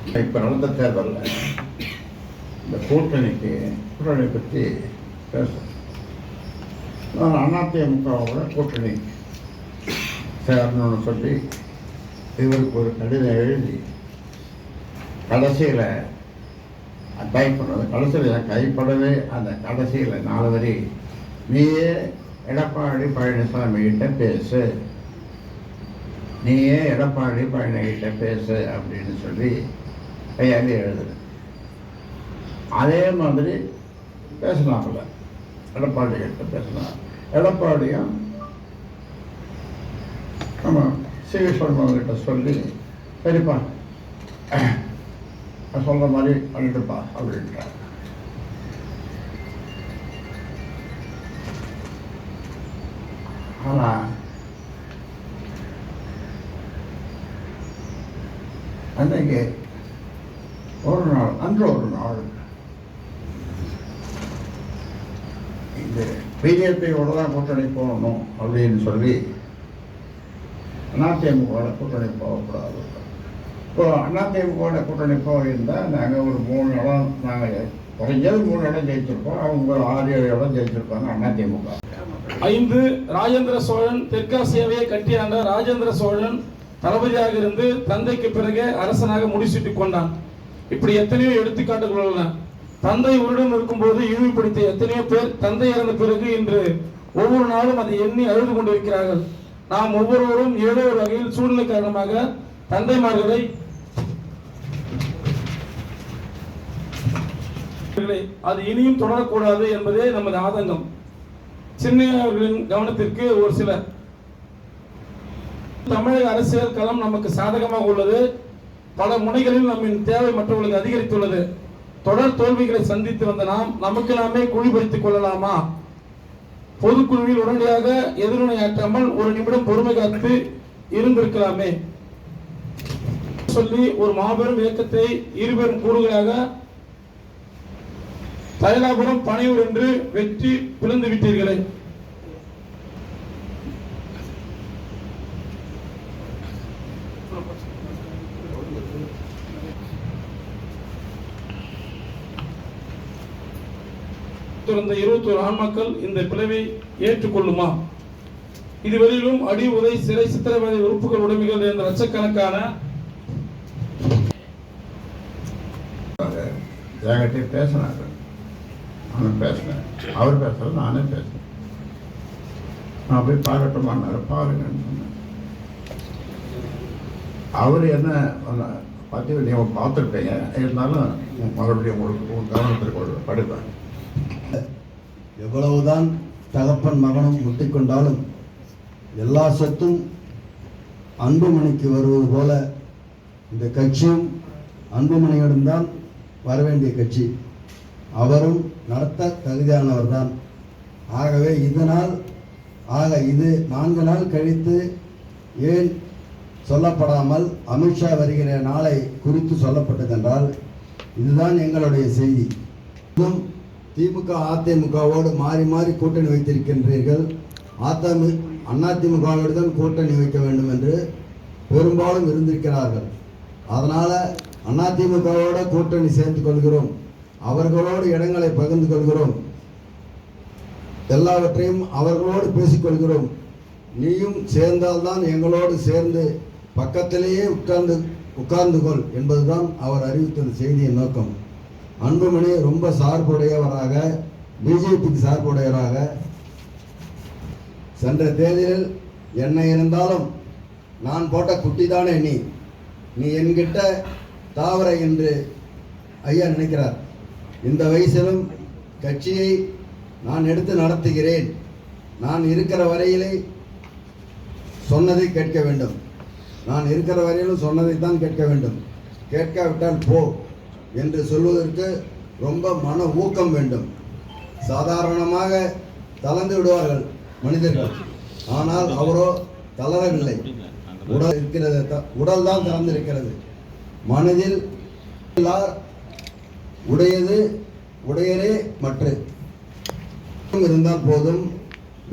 இப்போ நடந்த தேர்தலில் இந்த கூட்டணி பற்றி பேசுகிறேன். நான் அதிமுகவோட கூட்டணி சேரணும்னு சொல்லி இவருக்கு ஒரு கடிதம் எழுதி கடைசியில் டைப் பண்ணது. கடைசியில் கைப்படவே அந்த கடைசியில் 4 வரி, நீயே எடப்பாடி பழனிசாமி கிட்ட பேசு, நீயே எடப்பாடி பழனிகிட்ட பேசு அப்படின்னு சொல்லி கையாளி எழுதுது. அதே மாதிரி பேசினாங்கல்ல, எடப்பாடி கிட்ட பேசினாங்க. எடப்பாடியும் நம்ம சிவி சண்முகங்கிட்ட சொல்லி, சரிப்பா சொல்கிற மாதிரி பண்ணிட்டுப்பா அப்படின்ட்டார். ஆனால் அன்னைக்கு அன்று ஒரு நாள் இந்த பிஜேபியோட தான் கூட்டணி போகணும் அப்படின்னு சொல்லி அதிமுக கூட்டணி போகக்கூடாது. இப்போ அதிமுக கூட்டணி போயிருந்தால் நாங்கள் ஒரு 3 இடம், நாங்கள் குறைஞ்சது 3 இடம் ஜெயிச்சிருக்கோம். அவங்க 6-7 இடம் ஜெயிச்சிருப்பாங்க அதிமுக. 5 ராஜேந்திர சோழன் தெற்காசியாவே கட்டியாண்ட ராஜேந்திர சோழன் தளபதியாக இருந்து தந்தைக்கு பிறகு அரசனாக முடிசூட்டிக் கொண்டான். இப்படி எத்தனையோ எடுத்துக்காட்டுகள் உள்ளன. தந்தை உருடன் இருக்கும்போது இழிவுபடுத்த எத்தனையோ பேர் தந்தை இறந்த பிறகு இன்று ஒவ்வொரு நாளும் அதை எண்ணி அழுது கொண்டிருக்கிறார்கள். நாம் ஒவ்வொருவரும் ஏதோ ஒரு வகையில் சூழ்நிலை காரணமாக தந்தைமார்களை அது இனியும் தொடரக்கூடாது என்பதே நமது ஆதங்கம். சின்னவர்களின் கவனத்திற்கு ஒரு சில தமிழக அரசியல் களம் நமக்கு சாதகமாக உள்ளது. பல முனைகளில் நம்மின் தேவை மற்றவர்களுக்கு அதிகரித்துள்ளது. தொடர் தோல்விகளை சந்தித்து வந்த நமக்கு நாமே குழி பறித்துக் கொள்ளலாமா? பொதுக்குழுவில் உடனடியாக எதிர்வினையாற்றாமல் ஒரு நிமிடம் பொறுமை காத்து இருந்திருக்கலாமே சொல்லி ஒரு மாபெரும் இயக்கத்தை இருபெரும் கூறுகளாக தைலாபுரம் பனையூர் என்று வெற்றி பிளந்து விட்டீர்களே. இந்த 21 ஆண்மக்கள் இந்த பிளவை ஏற்றுக்கொள்ளுமா? இதுவரையிலும் அடி உதை சிறை சித்திரவதை உறுப்புகள் உடைமைகள் என்ற லட்சக்கணக்கான பேசினாங்க. நானும் பேசினேன், அவர் பேசுறது நானே பேசுறேன். நான் போய் பார்க்கட்டுமான்னாரு. பாருங்கன்னு சொன்னேன். அவர் என்ன பற்றி நீங்கள் பார்த்துருப்பீங்க, இருந்தாலும் மறுபடியும் உங்களுக்கு கவனத்திற்கு படிப்பேன். எவ்வளவுதான் தகப்பன் மகனும் முட்டிக்கொண்டாலும் எல்லா சொத்தும் அன்புமணிக்கு வருவது போல இந்த கட்சியும் அன்புமணியுடன் தான் வரவேண்டிய கட்சி. அவரும் நடத்த தகுதியானவர் தான். ஆகவே இது 4 நாள் கழித்து ஏன் சொல்லப்படாமல் அமித்ஷா வருகிற நாளை குறித்து சொல்லப்பட்டதென்றால் இதுதான் எங்களுடைய செய்தி. திமுக அதிமுகவோடு மாறி மாறி கூட்டணி வைத்திருக்கின்றீர்கள். அதிமுகவோடு தான் கூட்டணி வைக்க வேண்டும் என்று பெரும்பாலும் இருந்திருக்கிறார்கள். அதனால் அதிமுகவோடு கூட்டணி சேர்ந்து கொள்கிறோம், அவர்களோடு இடங்களை பகிர்ந்து கொள்கிறோம், எல்லாவற்றையும் அவர்களோடு பேசிக்கொள்கிறோம். நீயும் சேர்ந்தால்தான் எங்களோடு சேர்ந்து பக்கத்திலேயே உட்கார்ந்து கொள் என்பதுதான் அவர் அறிவித்த செய்தியின் நோக்கம். அன்புமணி ரொம்ப சார்புடையவராக, பிஜேபிக்கு சார்புடையவராக சென்ற தேர்தலில் என்ன இருந்தாலும் நான் போட்ட குட்டி தானே நீ என்கிட்ட தாவர என்று ஐயா நினைக்கிறார். இந்த வயசிலும் கட்சியை நான் எடுத்து நடத்துகிறேன், நான் இருக்கிற வரையிலே சொன்னதை கேட்க வேண்டும், நான் இருக்கிற வரையிலும் சொன்னதைத்தான் கேட்க வேண்டும், கேட்காவிட்டால் போ என்று சொல்வதற்கு ரொம்ப மன ஊக்கம் வேண்டும். சாதாரணமாக தளர்ந்து விடுவார்கள் மனிதர்கள், ஆனால் அவரோ தளரவில்லை. உடல் இருக்கிறது, உடல் தான் தளர்ந்திருக்கிறது. மனதில் உடையரே மற்ற இருந்தால் போதும்,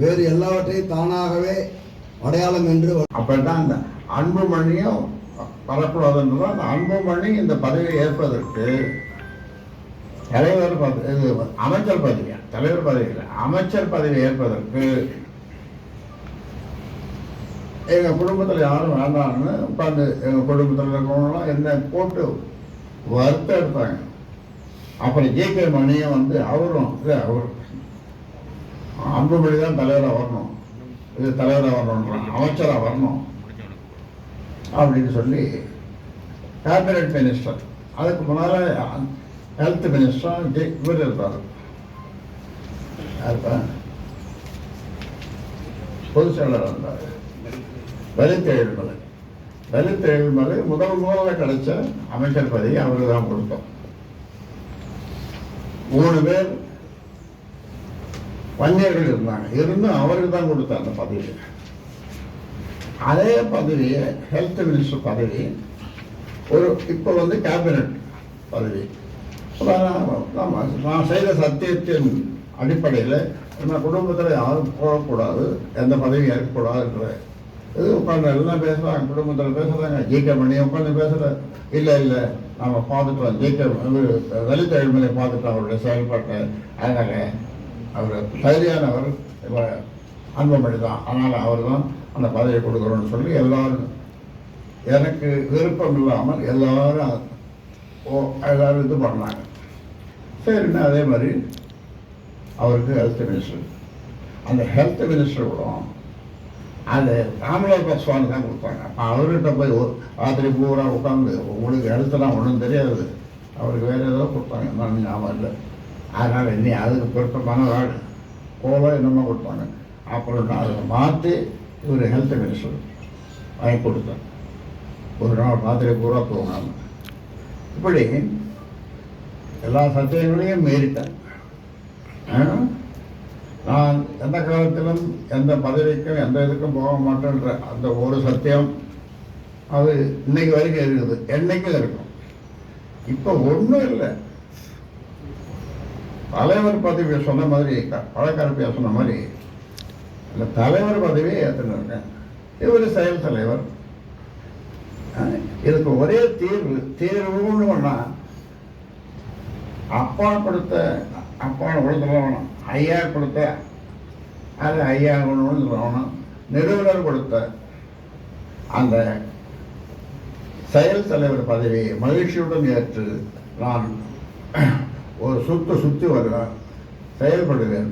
வேறு எல்லாவற்றையும் தானாகவே அடையாளம் என்று. அப்பதான் அந்த அன்புமணியும் வரக்கூடாதுன்றதான் அந்த அன்புமணி இந்த பதவியை ஏற்பதற்கு தலைவர் இது அமைச்சர் பதவி, தலைவர் பதவி இல்லை, அமைச்சர் பதவி ஏற்பதற்கு எங்கள் குடும்பத்தில் யாரும் வேண்டாம்னு உட்காந்து எங்கள் குடும்பத்தில் இருக்கிறவங்களாம் என்ன போட்டு வருத்தம் எடுத்தாங்க. அப்புறம் ஜே.கே. மணியை வந்து அவரும் அவர் அன்புமணி தான் தலைவராக வரணும், இது தலைவராக வரணுன்றாங்க, அமைச்சராக வரணும் அப்படின்னு சொல்லி கேபினட் மினிஸ்டர், அதுக்கு முன்னால் ஹெல்த் மினிஸ்டர் இவர் இருந்தார், பொதுச் செயலர் இருந்தார் லலித் ஏழுமலை. லலித் ஏழுமலை முதல்ல கிடைச்ச அமைச்சர் பதவி அவருக்கு தான் கொடுத்தோம். 3 பேர் வன்னியர்கள் இருந்தாங்க, இருந்தும் அவருக்கு தான் கொடுத்தார் அந்த பதவி. அதே பதவியை ஹெல்த் மினிஸ்டர் பதவி இப்போ வந்து கேபினட் பதவி. நான் செய்த சத்தியத்தின் அடிப்படையில் நம்ம குடும்பத்தில் யாரும் போகக்கூடாது, எந்த பதவியும் ஏற்கக்கூடாதுன்ற இது உட்காந்து எல்லாம் பேசுகிறாங்க, குடும்பத்தில் பேசுகிறாங்க. ஜே.கே. மணி உட்காந்து பேசுகிற இல்லை நம்ம பார்த்துட்டோம், ஜே.கே. லலித் ஏழுமலை பார்த்துட்டோம் அவருடைய செயல்பாட்டை, அதனால் அவர் தகுதியானவர் அன்புமணி தான், அதனால் அவர் தான் அந்த பதவியை கொடுக்குறோன்னு சொல்லி எல்லாரும் எனக்கு விருப்பம் இல்லாமல் எல்லாரும் இது பண்ணாங்க. சரின்னா அதே மாதிரி அவருக்கு ஹெல்த் மினிஸ்டர், அந்த ஹெல்த் மினிஸ்டர் கூட அது ராம்விலாஸ் பாஸ்வான் தான் கொடுத்தாங்க. அப்போ அவர்கிட்ட போய் ராத்திரி பூரா உட்காந்து உங்களுக்கு ஹெல்த்லாம் ஒன்றும் தெரியாது, அவருக்கு வேறு ஏதோ கொடுத்தாங்க, நான் ஞாபகம் இல்லை. அதனால் இன்னி அதுக்கு பொருத்தமான ஆள் கோலம் என்னமோ கொடுத்தாங்க. அப்புறம் நான் அதை மாற்றி இவர் ஹெல்த் மினிஸ்டர் வாங்கி கொடுத்தேன். ஒரு நாள் ராத்திரி பூரா தூங்காமல் இப்படி எல்லா சத்தியங்களையும் மீறிட்டேன். நான் எந்த காலத்திலும் எந்த பதவிக்கும் எந்த இதுக்கும் போக மாட்டேன்ற அந்த ஒரு சத்தியம் அது இன்னைக்கு வரைக்கும் இருக்குது, என்னைக்கும் இருக்கும். இப்போ ஒன்றும் இல்லை, தலைவர் பதவியை சொன்ன மாதிரி பழக்கரப்பையா சொன்ன மாதிரி இந்த தலைவர் பதவியை ஏற்றுன்னு இவர் செயல் தலைவர். இதுக்கு ஒரே தீர்வுன்னு ஒன்றா அப்பா கொடுத்த வேணும், ஐயா கொடுத்த அது ஐயா கொண்டு சொல்லணும், நிறுவனர் கொடுத்த அந்த செயல் தலைவர் பதவியை மகிழ்ச்சியுடன் ஏற்று நான் ஒரு சுற்றி வருவேன், செயல்படுவேன்.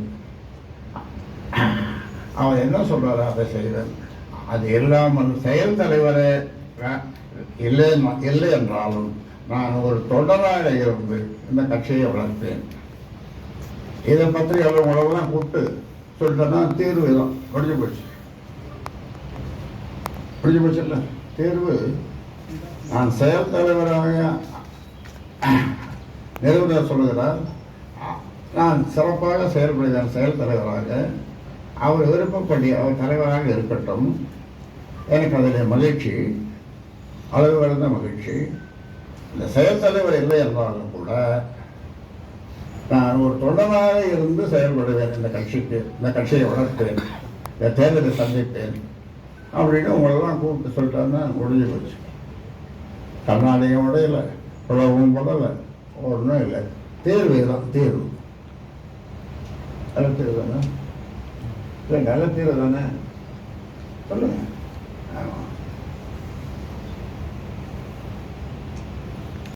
அவன் என்ன சொல்றாரு அதை செய்வேன். அது இல்லாமல் செயல் தலைவரே இல்லை என்றாலும் நான் ஒரு தொடராக இருந்து இந்த கட்சியை வளர்த்தேன். இதை பற்றி உலகெல்லாம் கூப்பிட்டு சொல்லிட்டேன்னா தீர்வு தான் முடிஞ்சு போச்சு இல்லை தீர்வு. நான் செயல் தலைவராக நிறுவனர் சொல்லுகிறார், நான் சிறப்பாக செயல்படுகிறேன் செயல் தலைவராக, அவர் விருப்பப்படி அவர் தலைவராக இருக்கட்டும், எனக்கு அதில் மகிழ்ச்சி, அளவு கடந்த மகிழ்ச்சி. இந்த செயல் தலைவர் இல்லை என்றாலும் கூட நான் ஒரு தொண்டனாக இருந்து செயல்படுவேன், இந்த கட்சியை வளர்ப்பேன், இந்த தேர்தலை சந்திப்பேன் அப்படின்னு உங்களெல்லாம் கூப்பிட்டு சொல்லிட்டாருன்னா முடிஞ்சு போச்சு. கர்நாடகம் இல்லை, உலகம் போடலை, ஒன்றும் இல்லை, தேர்வு தான் தீர்வு. நல்ல தீர்வு தானே? இல்லை நல்ல தீர்வு தானே சொல்லுங்க. ஆமாம்.